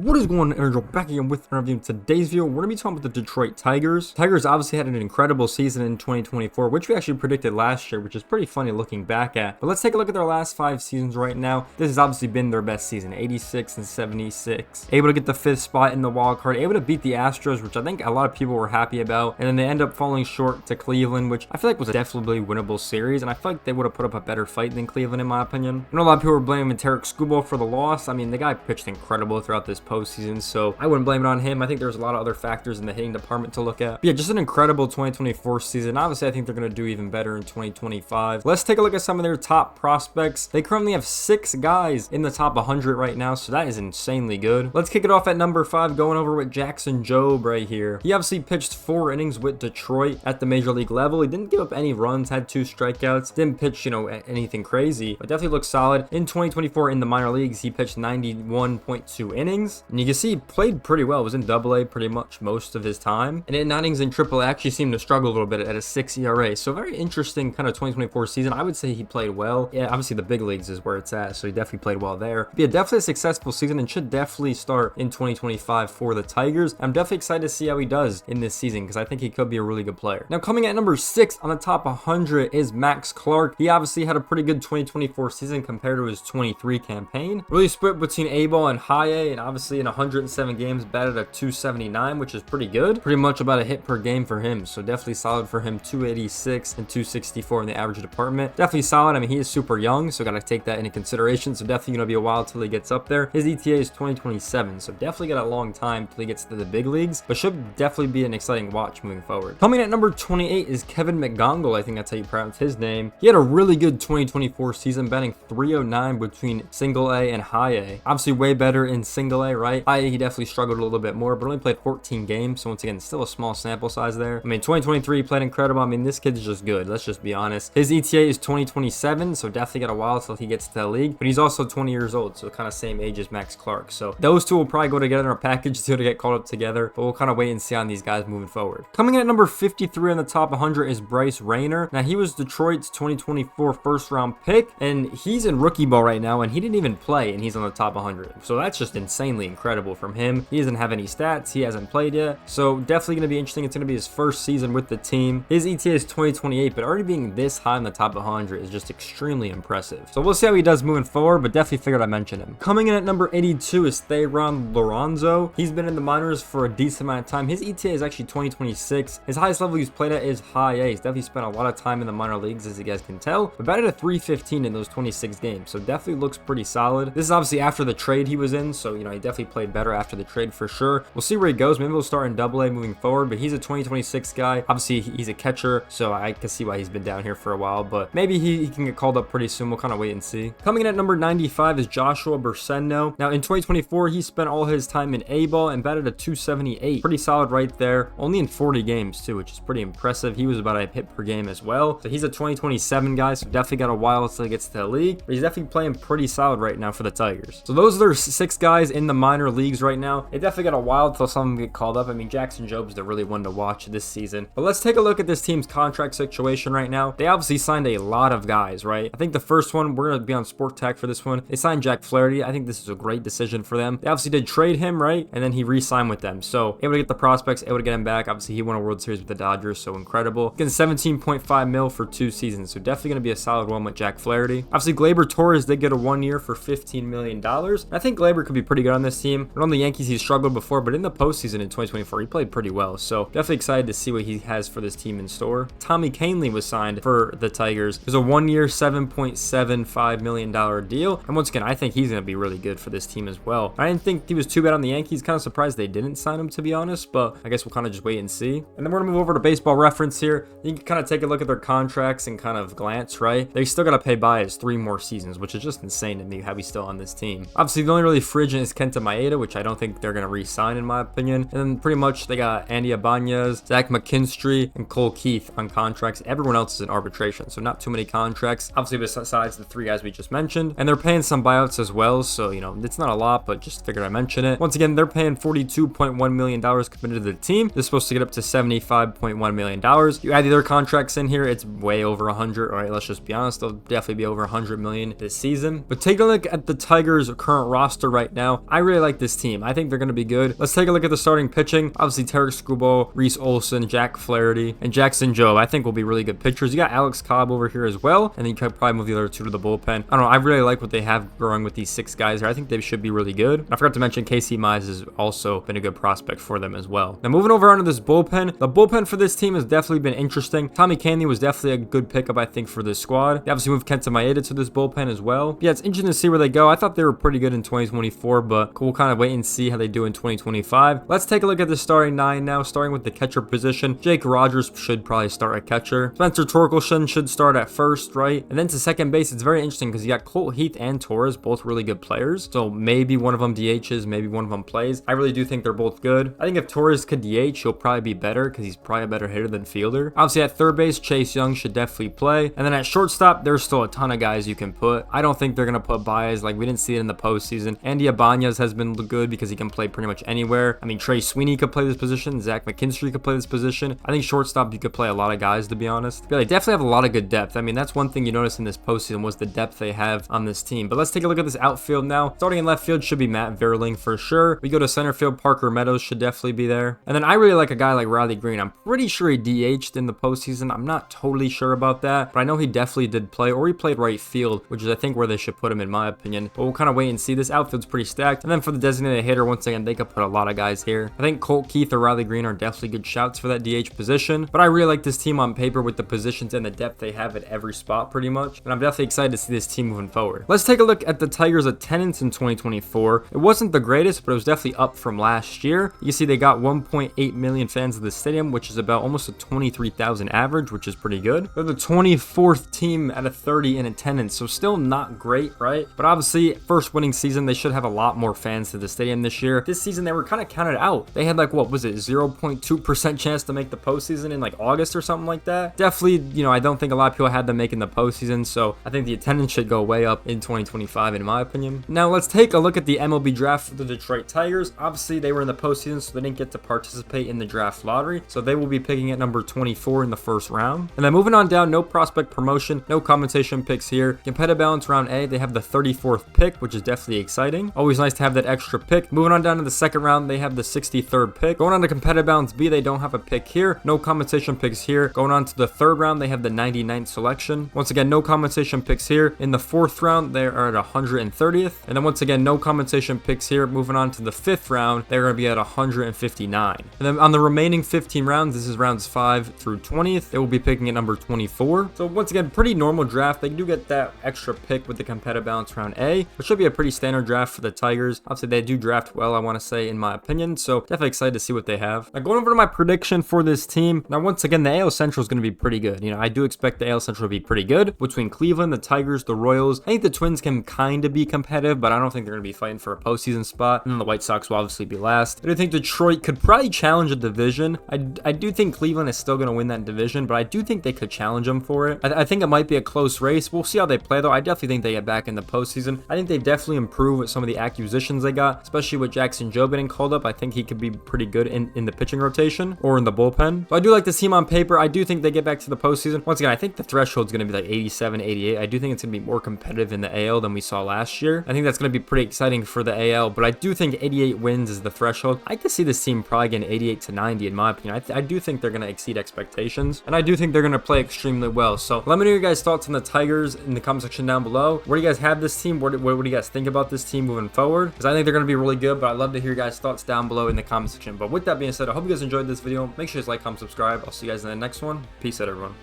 What is going on, Angel? Back again with another review. In today's video, we're going to be talking about the Detroit Tigers. Tigers obviously had an incredible season in 2024, which we actually predicted last year, which is pretty funny looking back at. But let's take a look at their last 5 seasons right now. This has obviously been their best season, 86 and 76. Able to get the 5th spot in the wild card, able to beat the Astros, which I think a lot of people were happy about. And then they end up falling short to Cleveland, which I feel like was a definitely winnable series. And I feel like they would have put up a better fight than Cleveland, in my opinion. I know a lot of people were blaming Tarek Skubal for the loss. I mean, the guy pitched incredible throughout this postseason, so I wouldn't blame it on him. I think there's a lot of other factors in the hitting department to look at. But yeah, just an incredible 2024 season. Obviously, I think they're going to do even better in 2025. Let's take a look at some of their top prospects. They currently have 6 guys in the top 100 right now, so that is insanely good. Let's kick it off at number 5, going over with Jackson Jobe right here. He obviously pitched 4 innings with Detroit at the major league level. He didn't give up any runs, had 2 strikeouts, didn't pitch, anything crazy, but definitely looks solid. In 2024 in the minor leagues, he pitched 91.2 innings, and you can see he played pretty well. Was in AA pretty much most of his time, and in 9 innings in AAA actually seemed to struggle a little bit at a 6 ERA. So very interesting kind of 2024 season. I would say he played well. Yeah, obviously the big leagues is where it's at, so he definitely played well there. But yeah, definitely a successful season and should definitely start in 2025 for the Tigers. I'm definitely excited to see how he does in this season because I think he could be a really good player. Now coming at number 6 on the top 100 is Max Clark. He obviously had a pretty good 2024 season compared to his 23 campaign. Really split between A-ball and high A, and obviously in 107 games batted at 279, which is pretty good. Pretty much about a hit per game for him, so definitely solid for him. 286 and 264 in the average department. Definitely solid. I mean, he is super young, so gotta take that into consideration. So definitely gonna be a while till he gets up there. His ETA is 2027, so definitely got a long time till he gets to the big leagues, but should definitely be an exciting watch moving forward. Coming at number 28 is Kevin McGongle. I think that's how you pronounce his name. He had a really good 2024 season, batting 309 between single A and high A. Obviously way better in single A, right? High A, he definitely struggled a little bit more, but only played 14 games, so once again, still a small sample size there. I mean, 2023 he played incredible. I mean, this kid's just good. Let's just be honest. His ETA is 2027, so definitely got a while till he gets to the league, but he's also 20 years old, so kind of same age as Max Clark. So those two will probably go together in a package to get called up together, but we'll kind of wait and see on these guys moving forward. Coming in at number 53 on the top 100 is Bryce Rayner. Now, he was Detroit's 2024 first round pick, and he's in rookie ball right now, and he didn't even play, and he's on the top 100. So that's just insanely incredible from him. He doesn't have any stats. He hasn't played yet, so definitely going to be interesting. It's going to be his first season with the team. His ETA is 2028, but already being this high in the top 100 is just extremely impressive. So we'll see how he does moving forward, but definitely figured I'd mention him. Coming in at number 82 is Theron Lorenzo. He's been in the minors for a decent amount of time. His ETA is actually 2026. His highest level he's played at is high A. He's definitely spent a lot of time in the minor leagues, as you guys can tell, but batted a 315 in those 26 games, so definitely looks pretty solid. This is obviously after the trade he was in, so he definitely played better after the trade for sure. We'll see where he goes. Maybe we'll start in AA moving forward, but he's a 2026 guy. Obviously he's a catcher, so I can see why he's been down here for a while, but maybe he can get called up pretty soon. We'll kind of wait and see. Coming in at number 95 is Joshua Bursendo. Now in 2024 he spent all his time in A-ball and batted a 278. Pretty solid right there, only in 40 games too, which is pretty impressive. He was about a hit per game as well, so he's a 2027 guy, so definitely got a while until he gets to the league, but he's definitely playing pretty solid right now for the Tigers. So those are their 6 guys in the minor leagues right now. They definitely got a while until some of them get called up. I mean, Jackson Jobe's the really one to watch this season. But let's take a look at this team's contract situation right now. They obviously signed a lot of guys, right? I think the first one, we're going to be on Sport Tech for this one. They signed Jack Flaherty. I think this is a great decision for them. They obviously did trade him, right? And then he re-signed with them. So able to get the prospects, able to get him back. Obviously, he won a World Series with the Dodgers, so incredible. Getting 17.5 mil for 2 seasons, so definitely going to be a solid one with Jack Flaherty. Obviously, Gleyber Torres did get a 1 year for $15 million. I think Gleyber could be pretty good on this team. On the Yankees, he's struggled before, but in the postseason in 2024, he played pretty well. So definitely excited to see what he has for this team in store. Tommy Kahnle was signed for the Tigers. It was a 1 year, $7.75 million deal. And once again, I think he's going to be really good for this team as well. I didn't think he was too bad on the Yankees. Kind of surprised they didn't sign him, to be honest, but I guess we'll kind of just wait and see. And then we're going to move over to Baseball Reference here. You can kind of take a look at their contracts and kind of glance, right? They still got to pay Baez 3 more seasons, which is just insane to me how he's still on this team. Obviously, the only really free agent is Kenta Maeda, which I don't think they're going to re-sign in my opinion. And then pretty much they got Andy Ibanez, Zach McKinstry, and Cole Keith on contracts. Everyone else is in arbitration, so not too many contracts, obviously, besides the 3 guys we just mentioned. And they're paying some buyouts as well, so it's not a lot, but just figured I mention it. Once again, they're paying $42.1 million committed to the team. They're supposed to get up to $75.1 million. You add the other contracts in here, it's way over 100. All right, let's just be honest, they'll definitely be over 100 million this season. But take a look at the Tigers' current roster right now. I really really like this team. I think they're going to be good. Let's take a look at the starting pitching. Obviously, Tarek Skubal, Reese Olson, Jack Flaherty, and Jackson Jobe. I think will be really good pitchers. You got Alex Cobb over here as well, and then you could probably move the other two to the bullpen. I don't know. I really like what they have growing with these 6 guys here. I think they should be really good. I forgot to mention Casey Mize has also been a good prospect for them as well. Now, moving over onto this bullpen. The bullpen for this team has definitely been interesting. Tommy Candy was definitely a good pickup, I think, for this squad. They obviously moved Kenta Maeda to this bullpen as well. Yeah, it's interesting to see where they go. I thought they were pretty good in 2024, but we'll kind of wait and see how they do in 2025. Let's take a look at the starting 9 now, starting with the catcher position. Jake Rogers should probably start at catcher. Spencer Torkelson should start at first, right? And then to second base, it's very interesting because you got Colt Heath and Torres, both really good players. So maybe one of them DHs, maybe one of them plays. I really do think they're both good. I think if Torres could DH, he'll probably be better because he's probably a better hitter than fielder. Obviously, at third base, Chase Young should definitely play. And then at shortstop, there's still a ton of guys you can put. I don't think they're going to put Baez. Like, we didn't see it in the postseason. Andy Ibanez has been good because he can play pretty much anywhere. I mean, Trey Sweeney could play this position. Zach McKinstry could play this position. I think shortstop, you could play a lot of guys, to be honest. But they definitely have a lot of good depth. I mean, that's one thing you notice in this postseason was the depth they have on this team. But let's take a look at this outfield now. Starting in left field should be Matt Vierling for sure. We go to center field, Parker Meadows should definitely be there. And then I really like a guy like Riley Green. I'm pretty sure he DH'd in the postseason. I'm not totally sure about that, but I know he definitely did play, or he played right field, which is I think where they should put him in my opinion. But we'll kind of wait and see. This outfield's pretty stacked. And then for the designated hitter, once again, they could put a lot of guys here. I think Colt Keith or Riley Green are definitely good shouts for that DH position, but I really like this team on paper with the positions and the depth they have at every spot pretty much, and I'm definitely excited to see this team moving forward. Let's take a look at the Tigers' attendance in 2024. It wasn't the greatest, but it was definitely up from last year. You can see they got 1.8 million fans at the stadium, which is about almost a 23,000 average, which is pretty good. They're the 24th team out of 30 in attendance, so still not great, right? But obviously, first winning season, they should have a lot more fans to the stadium this year. This season, they were kind of counted out. They had like, what was it, 0.2% chance to make the postseason in like August or something like that. Definitely, you know, I don't think a lot of people had them making the postseason, so I think the attendance should go way up in 2025 in my opinion. Now, let's take a look at the MLB draft for the Detroit Tigers. Obviously, they were in the postseason, so they didn't get to participate in the draft lottery, so they will be picking at number 24 in the first round. And then moving on down, no prospect promotion, no compensation picks here. Competitive balance round A, they have the 34th pick, which is definitely exciting. Always nice to have that extra pick. Moving on down to the second round, they have the 63rd pick. Going on to competitive balance B, they don't have a pick here. No compensation picks here. Going on to the third round, they have the 99th selection. Once again, no compensation picks here. In the fourth round, they are at 130th. And then once again, no compensation picks here. Moving on to the fifth round, they're going to be at 159. And then on the remaining 15 rounds, this is rounds 5 through 20th, they will be picking at number 24. So once again, pretty normal draft. They do get that extra pick with the competitive balance round A, which should be a pretty standard draft for the Tigers. Obviously, they do draft well, I want to say, in my opinion. So definitely excited to see what they have. Now, going over to my prediction for this team. Now, once again, the AL Central is going to be pretty good. You know, I do expect the AL Central to be pretty good between Cleveland, the Tigers, the Royals. I think the Twins can kind of be competitive, but I don't think they're going to be fighting for a postseason spot. And then the White Sox will obviously be last. I do think Detroit could probably challenge a division. I do think Cleveland is still going to win that division, but I do think they could challenge them for it. I think it might be a close race. We'll see how they play, though. I definitely think they get back in the postseason. I think they definitely improve with some of the acquisitions they got, especially with Jackson Jobe getting called up. I think he could be pretty good in the pitching rotation or in the bullpen. So I do like this team on paper. I do think they get back to the postseason. Once again, I think the threshold is going to be like 87, 88. I do think it's going to be more competitive in the AL than we saw last year. I think that's going to be pretty exciting for the AL, but I do think 88 wins is the threshold. I could see this team probably getting 88 to 90 in my opinion. I do think they're going to exceed expectations, and I do think they're going to play extremely well. So let me know your guys' thoughts on the Tigers in the comment section down below. Where do you guys have this team? What do you guys think about this team moving forward? Because I think they're going to be really good, but I'd love to hear your guys' thoughts down below in the comment section. But with that being said, I hope you guys enjoyed this video. Make sure you guys like, comment, subscribe. I'll see you guys in the next one. Peace out, everyone.